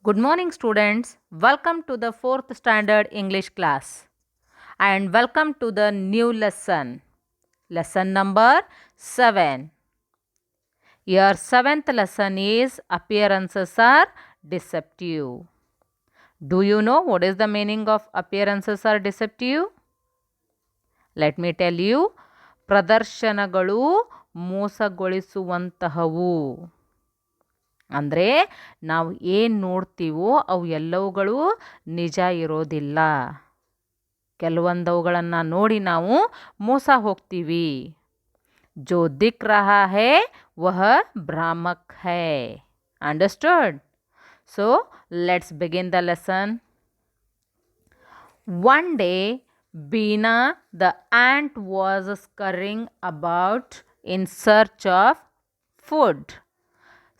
Good morning, students. Welcome to the fourth standard English class and welcome to the new lesson. Lesson number 7. Your seventh lesson is Appearances are deceptive. Do you know what is the meaning of appearances are deceptive? Let me tell you. ಪ್ರದರ್ಶನಗಳು ಮೋಸಗೊಳಿಸುವಂತಹವು. ಅಂದರೆ ನಾವು ಏನು ನೋಡ್ತೀವೋ ಅವು ಎಲ್ಲವುಗಳು ನಿಜ ಇರೋದಿಲ್ಲ. ಕೆಲವೊಂದವುಗಳನ್ನು ನೋಡಿ ನಾವು ಮೋಸ ಹೋಗ್ತೀವಿ. जो दिख रहा है वह भ्रामक है. Understood? So, let's begin the lesson. One day, Beena the ant was scurrying about in search of food.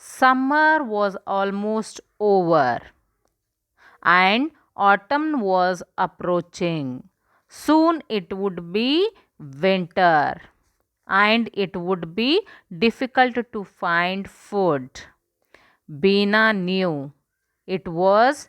Summer was almost over and autumn was approaching. Soon it would be winter and it would be difficult to find food. Beena knew it was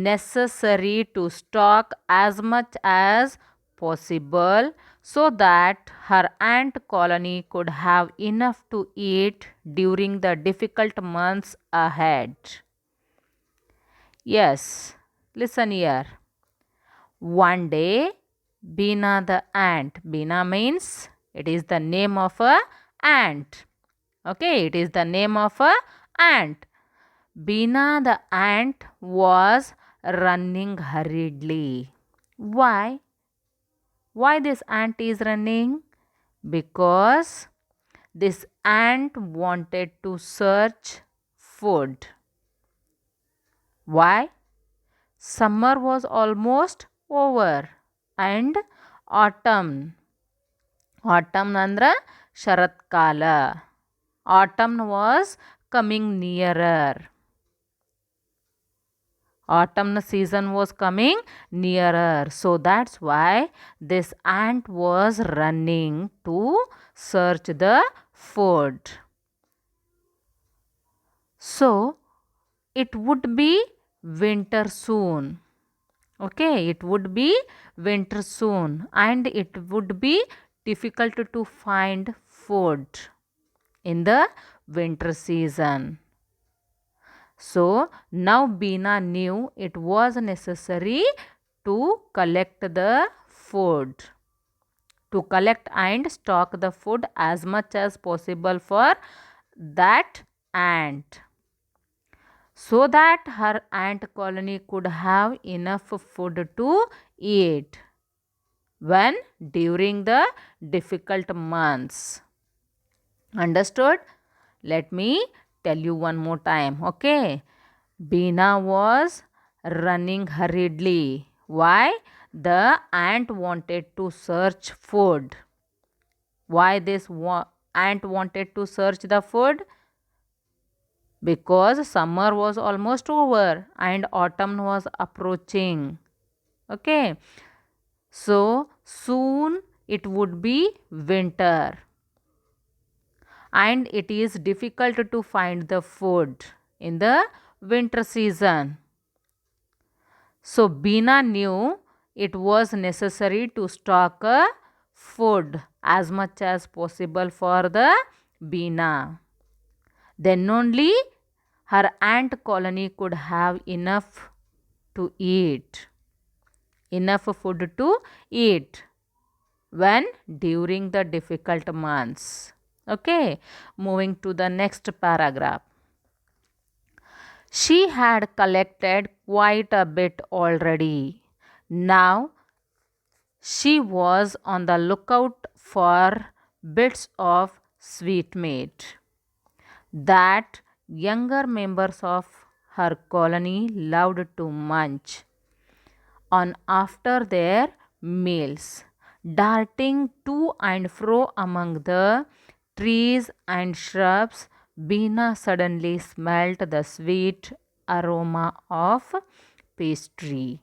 necessary to stock as much as possible so that her ant colony could have enough to eat during the difficult months ahead. Yes, listen here. One day, Beena the ant. Beena means it is the name of a ant. Okay, it is the name of a ant. Beena the ant was running hurriedly. Why? Why this ant is running? Because this ant wanted to search food. Why? Summer was almost over and autumn. Autumn andra Sharatkala. Autumn was coming nearer. Autumn season was coming nearer. So that's why this ant was running to search the food. So it would be winter soon. Okay, it would be winter soon and it would be difficult to find food in the winter season. So now Beena knew it was necessary to collect the food, to collect and stock the food as much as possible for that ant, so that her ant colony could have enough food to eat when during the difficult months. Understood? Let me tell you one more time. Okay, Beena was running hurriedly. Why? The ant wanted to search food. Why this ant wanted to search the food? Because summer was almost over and autumn was approaching. Okay, so soon it would be winter and it is difficult to find the food in the winter season. So Beena knew it was necessary to stock food as much as possible for the Beena. Then only her ant colony could have enough to eat, enough food to eat when during the difficult months. Okay, moving to the next paragraph. She had collected quite a bit already. Now she was on the lookout for bits of sweetmeat that younger members of her colony loved to munch on after their meals. Darting to and fro among the trees and shrubs, Beena suddenly smelt the sweet aroma of pastry.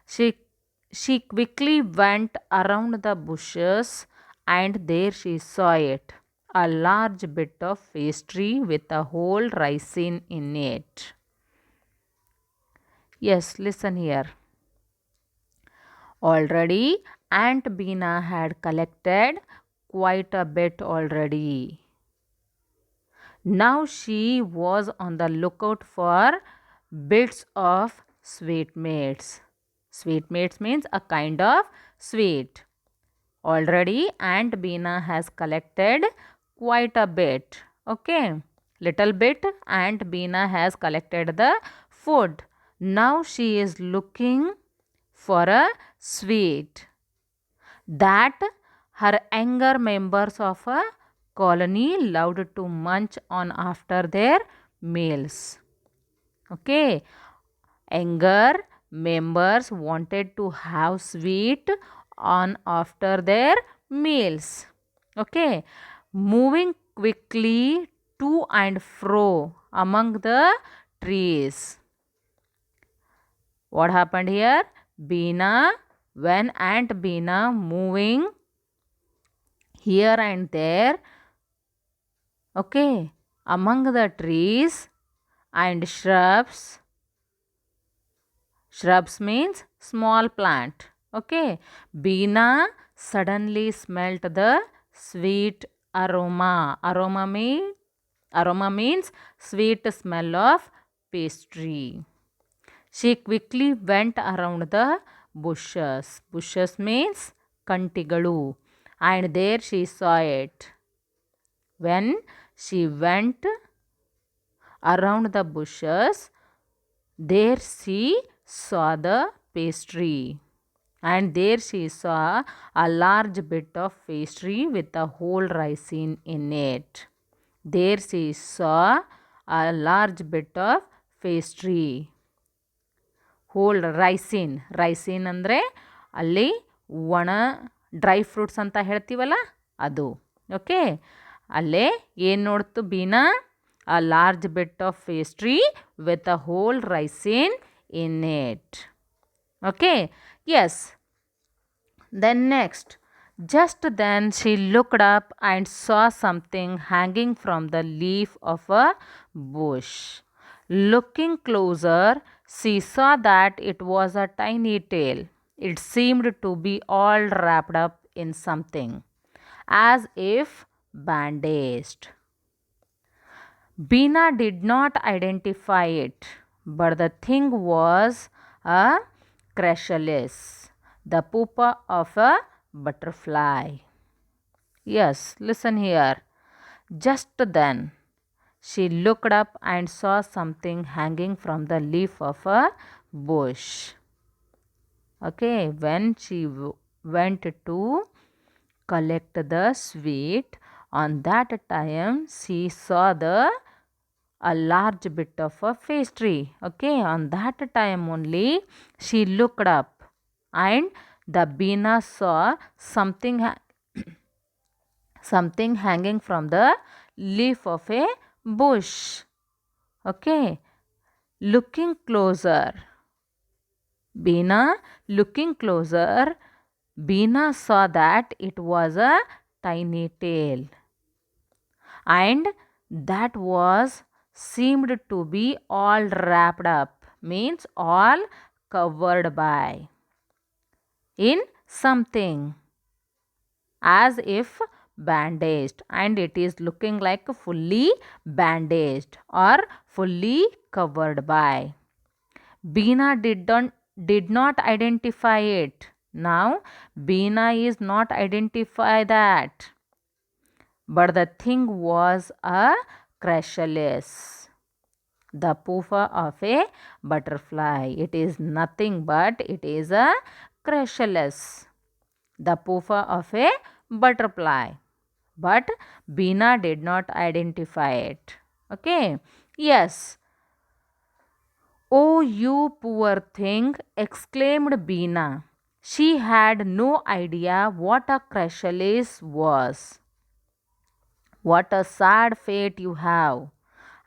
She quickly went around the bushes and there she saw it, a large bit of pastry with a whole raisin in it. Yes, listen here. Already, Aunt Beena had collected quite a bit already. Now she was on the lookout for bits of sweetmeats. Sweetmeats means a kind of sweet. Already Aunt Beena has collected quite a bit. Okay. Little bit Aunt Beena has collected the food. Now she is looking for a sweet that her younger members of a colony loved to munch on after their meals. Okay, younger members wanted to have sweet on after their meals. Okay, moving quickly to and fro among the trees. What happened here? Beena, when Aunt Beena moving here and there, okay, among the trees and shrubs. Shrubs means small plant. Okay, Beena suddenly smelt the sweet aroma. Aroma means sweet smell of pastry. She quickly went around the bushes. Bushes means kantigalu. And there she saw it. When she went around the bushes, there she saw the pastry. And there she saw a large bit of pastry with a whole raisin in it. There she saw a large bit of pastry. Whole raisin ಅಂದರೆ ಅಲ್ಲಿ ಒಣ dry fruits ಅಂತ ಹೇಳ್ತೀವಲ್ಲ ಅದು. Okay, ಅಲ್ಲೇ ಏನು ನೋಡ್ತು ಬೀನಾ? A large bit of pastry with a whole raisin in it. Okay, yes. Then next, just then she looked up and saw something hanging from the leaf of a bush. Looking closer, she saw that it was a tiny tail. It seemed to be all wrapped up in something, as if bandaged. Beena did not identify it, but the thing was a chrysalis, the pupa of a butterfly. Yes, listen here. Just then, she looked up and saw something hanging from the leaf of a bush. Okay, when she went to collect the sweet, on that time she saw a large bit of a pastry. Okay, on that time only she looked up and the Beena saw something hanging from the leaf of a bush. Okay, looking closer, Beena saw that it was a tiny tail, and that was seemed to be all wrapped up, means all covered by in something, as if bandaged, and it is looking like fully bandaged or fully covered by. Beena did not identify it. Now Beena is not identify that, but the thing was a chrysalis, the pupa of a butterfly. It is nothing but it is a chrysalis, the pupa of a butterfly. But Beena did not identify it. Okay, yes. Oh, you poor thing, exclaimed Beena. She had no idea what a chrysalis was. What a sad fate you have.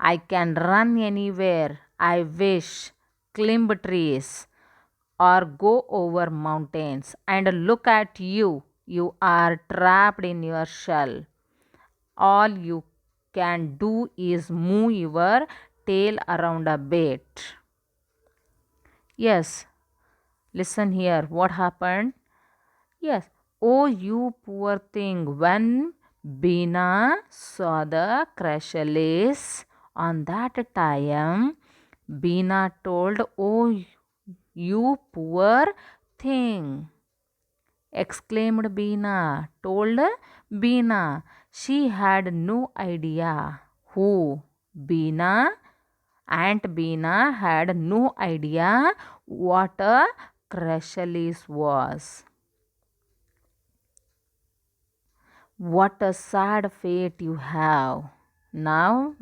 I can run anywhere I wish, climb trees, or go over mountains, and look at you. You are trapped in your shell. All you can do is move your tail around a bit. Yes, listen here. What happened? Yes. Oh, you poor thing. When Bina saw the chrysalis on that time, Bina told, oh, you poor thing, exclaimed Bina, told Bina. She had no idea who Bina, Aunt Bina had no idea what a chrysalis was. What a sad fate you have. Now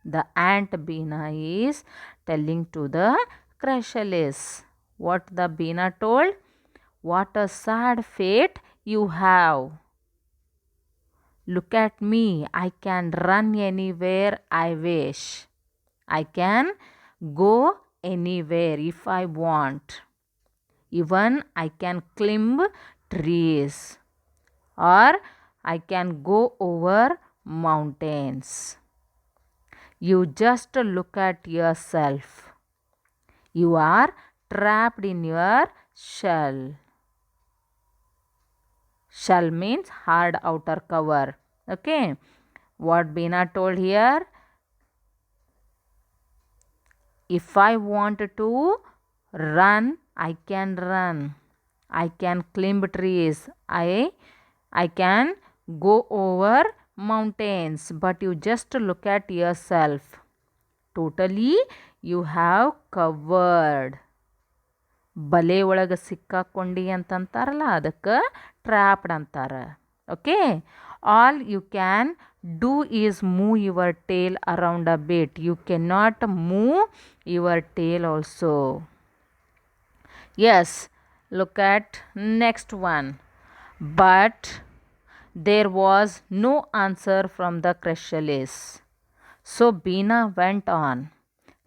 the Aunt Bina is telling to the chrysalis. What the Bina told? What a sad fate you have. Look at me. I can run anywhere I wish. I can go anywhere if I want. Even I can climb trees or I can go over mountains. You just look at yourself. You are trapped in your shell. Shell means hard outer cover. Okay. What Bina told here? If I want to run, I can run. I can climb trees. I can go over mountains. But you just look at yourself. Totally you have covered. ಬಲೆ ಒಳಗೆ ಸಿಕ್ಕಾಕೊಂಡಿ ಅಂತಂತಾರಲ್ಲ ಅದಕ್ಕೆ trapped ಅಂತಾರ. Okay, all you can do is move your tail around a bit. You can not move your tail also. Yes, look at next one. But there was no answer from the chrysalis. So Bina went on.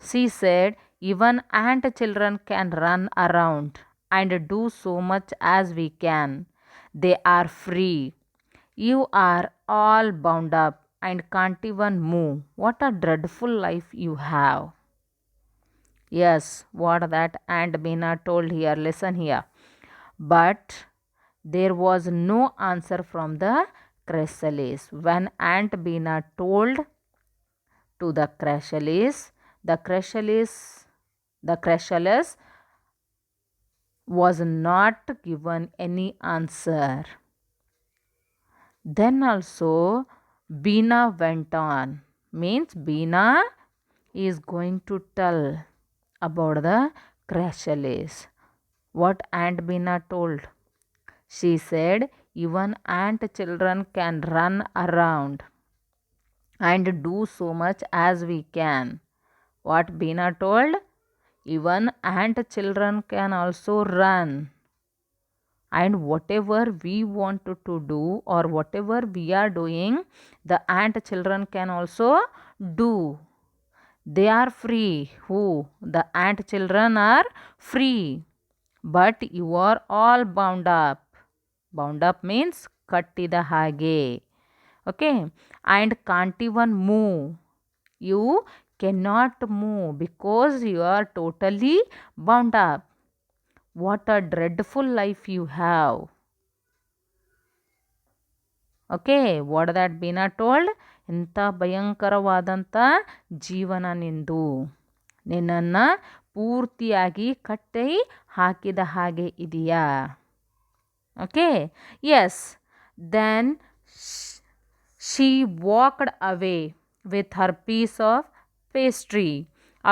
She said, even ant children can run around and do so much as we can. They are free. You are all bound up and can't even move. What a dreadful life you have. Yes, what that Aunt Bina told here. Listen here. But there was no answer from the chrysalis. When Aunt Bina told to the chrysalis, the chrysalis was not given any answer. Then also Bina went on. Means Bina is going to tell about the chrysalis. What Aunt Bina told? She said, even ant children can run around and do so much as we can. What Bina told? Even ant children can also run. And whatever we want to do or whatever we are doing, the ant children can also do. They are free. Who? The ant children are free. But you are all bound up. Bound up means kattida hage. Okay. And can't even move. You cannot move because you are totally bound up. What a dreadful life you have. Okay, what that Beena told? ಇಂಥ ಭಯಂಕರವಾದಂಥ ಜೀವನ ನಿಂದು, ನಿನ್ನನ್ನು ಪೂರ್ತಿಯಾಗಿ ಕಟ್ಟಿ ಹಾಕಿದ ಹಾಗೆ ಇದೆಯಾ? Okay, yes. Then she walked away with her piece of pastry.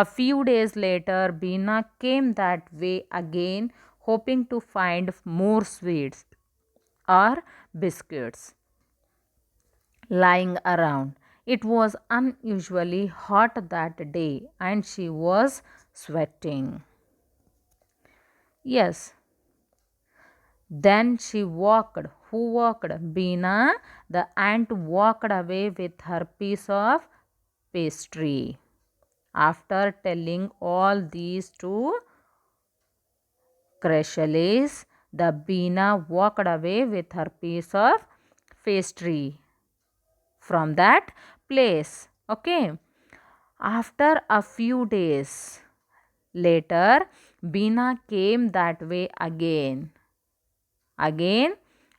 A few days later, Bina came that way again, hoping to find more sweets or biscuits lying around. It was unusually hot that day and she was sweating. Yes. Then she walked. Who walked? Bina. The ant walked away with her piece of pastry. After telling all these to chrysalis, the Bina walked away with her piece of pastry from that place. Okay. After a few days later, Bina came that way again. Again,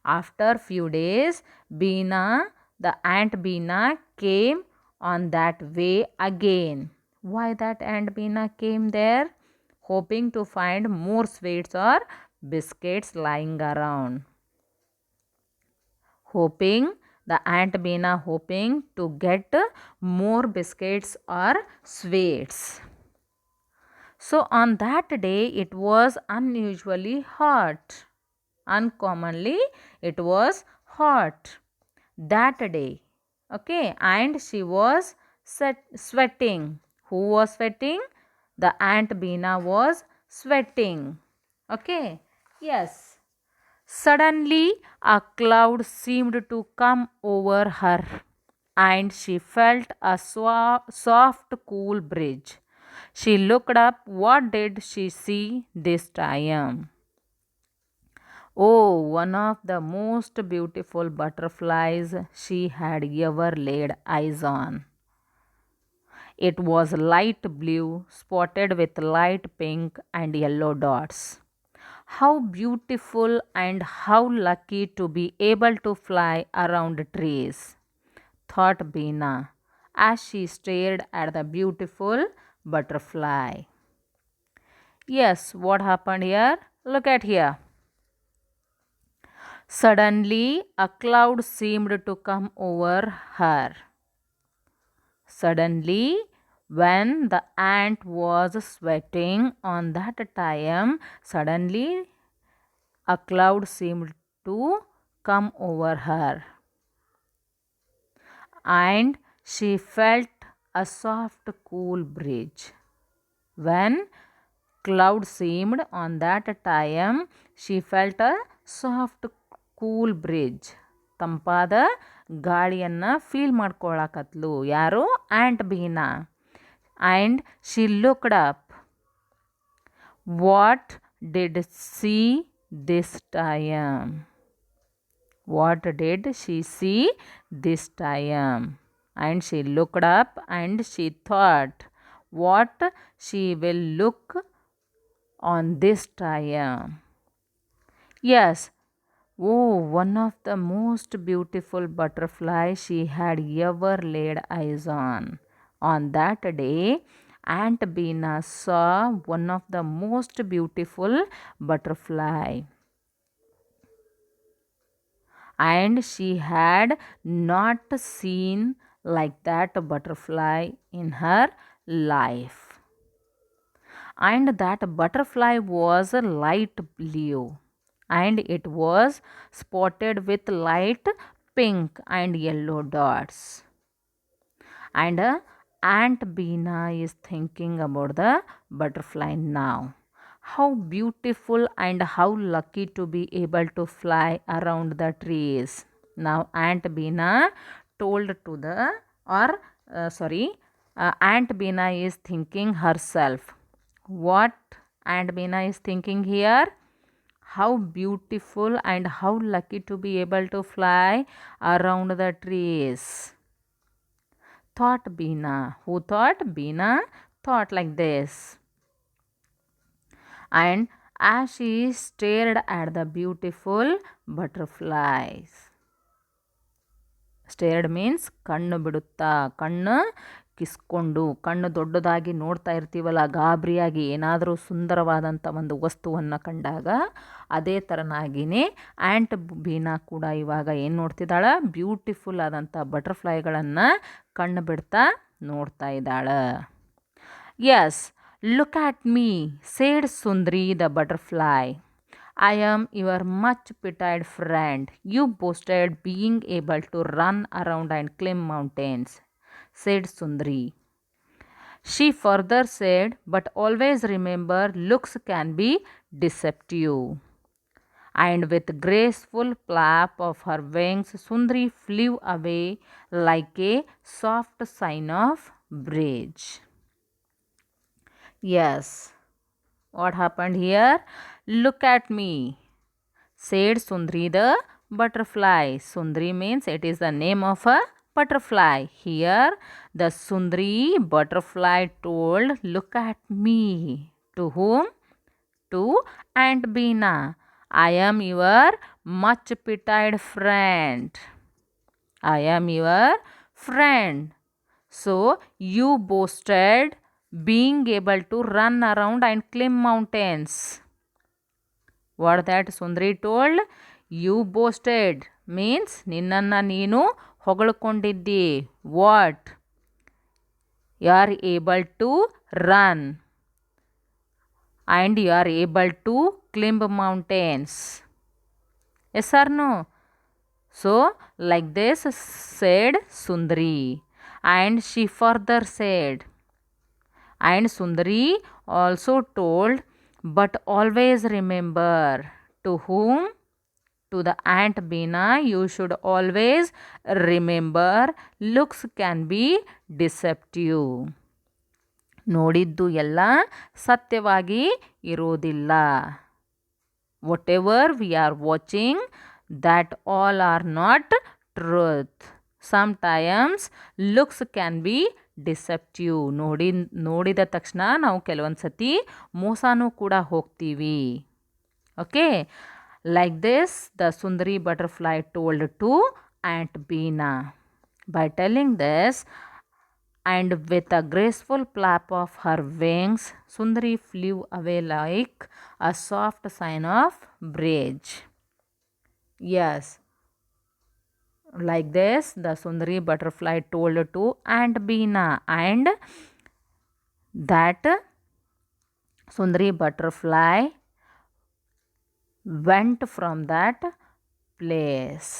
after few days, the Aunt Bina came on that way again. Why that Aunt Bina came there? Hoping to find more sweets or biscuits lying around. Hoping, the Aunt Bina hoping to get more biscuits or sweets. So on that day it was unusually hot. Uncommonly it was hot that day. Okay, and she was sweating. Who was sweating? The Aunt Bina was sweating. Okay, yes. Suddenly a cloud seemed to come over her and she felt a soft, cool breeze. She looked up. What did she see this time? Oh, one of the most beautiful butterflies she had ever laid eyes on. It was light blue, spotted with light pink and yellow dots. How beautiful and how lucky to be able to fly around trees, thought Bina as she stared at the beautiful butterfly. Yes, what happened here? Look at here. Suddenly, a cloud seemed to come over her. Suddenly, when the ant was sweating on that time, suddenly a cloud seemed to come over her. And she felt a soft, cool breeze. When cloud seemed on that time, she felt a soft, cool breeze, ತಂಪಾದ ಗಾಳಿಯನ್ನು feel ಮಾಡ್ಕೊಳ್ಳಕತ್ಲು. ಯಾರು? Aunt Beena. And she looked up. What did she this time? What did she see this time? And she looked up and she thought what she will look on this time. Yes, oh, one of the most beautiful butterflies she had ever laid eyes on. On that day, Aunt Bina saw one of the most beautiful butterfly. And she had not seen like that butterfly in her life. And that butterfly was light blue and it was spotted with light pink and yellow dots. And Aunt Bina is thinking about the butterfly now. How beautiful and how lucky to be able to fly around the trees. Now Aunt Bina told to the Aunt Bina is thinking herself. What Aunt Bina is thinking here? How beautiful and how lucky to be able to fly around the trees. Thought Bina. Who thought? Bina thought like this. And as she stared at the beautiful butterflies. Stared means ಕಣ್ಣು ಬಿಡುತ್ತಾ, ಕಣ್ಣು ಕಿಸ್ಕೊಂಡು, ಕಣ್ಣು ದೊಡ್ಡದಾಗಿ ನೋಡ್ತಾ ಇರ್ತೀವಲ್ಲ ಗಾಬರಿಯಾಗಿ ಏನಾದರೂ ಸುಂದರವಾದಂಥ ಒಂದು ವಸ್ತುವನ್ನು ಕಂಡಾಗ, ಅದೇ ಥರನಾಗಿಯೇ ಆ್ಯಂಟ್ ಬೀನಾ ಕೂಡ ಇವಾಗ ಏನು ನೋಡ್ತಿದ್ದಾಳೆ? ಬ್ಯೂಟಿಫುಲ್ ಆದಂಥ ಬಟರ್ಫ್ಲೈಗಳನ್ನು ಕಣ್ಣು ಬಿಡ್ತಾ ನೋಡ್ತಾ ಇದ್ದಾಳೆ. Yes, look at me, said Sundri the butterfly. I am your much pitied friend. You boasted being able to run around and climb mountains, said Sundri. She further said, but always remember looks can be deceptive. And with graceful flap of her wings, Sundri flew away like a soft sign of breeze. Yes, what happened here? Look at me, said Sundri the butterfly. Sundri means it is the name of a butterfly. Here the Sundri butterfly told, look at me. To whom? to Aunt Beena. I am your much pitied friend. I am your friend. So you boasted being able to run around and climb mountains. What that Sundari told? You boasted means ನಿನ್ನನ್ನು ನೀನು ಹೊಗಳ್ಕೊಂಡಿದ್ದಿ. What? You are able to run and you are able to climb mountains. Yes or no? So like this said Sundari, and she further said, and Sundari also told, but always remember, to whom? To the Aunt Beena, you should always remember, looks can be deceptive. ನೋಡಿದ್ದು ಎಲ್ಲ ಸತ್ಯವಾಗಿ ಇರೋದಿಲ್ಲ. Whatever we are watching, that all are not truth. Sometimes looks can be deceptive. ನೋಡಿದ ತಕ್ಷಣ ನಾವು ಕೆಲವೊಂದು ಸತಿ ಮೋಸನೂ ಕೂಡ ಹೋಗ್ತೀವಿ. ಓಕೆ, ಲೈಕ್ ದಿಸ್ ದ ಸುಂದರಿ butterfly told to Aunt Beena. By telling this, and with a graceful flap of her wings, Sundari flew away like a soft sign of breeze. Yes, like this the Sundari butterfly told to Aunt Beena, and that Sundari butterfly went from that place.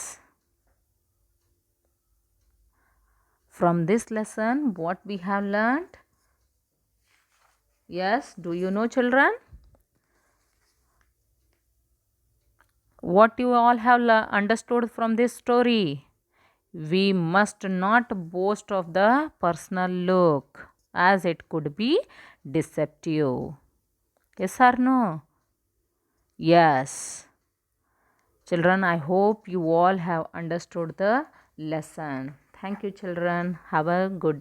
From this lesson, what we have learned? Yes, do you know, children? What you all have understood from this story? We must not boast of the personal look, as it could be deceptive. Yes or no? Yes. Children, I hope you all have understood the lesson. Thank you, children. Have a good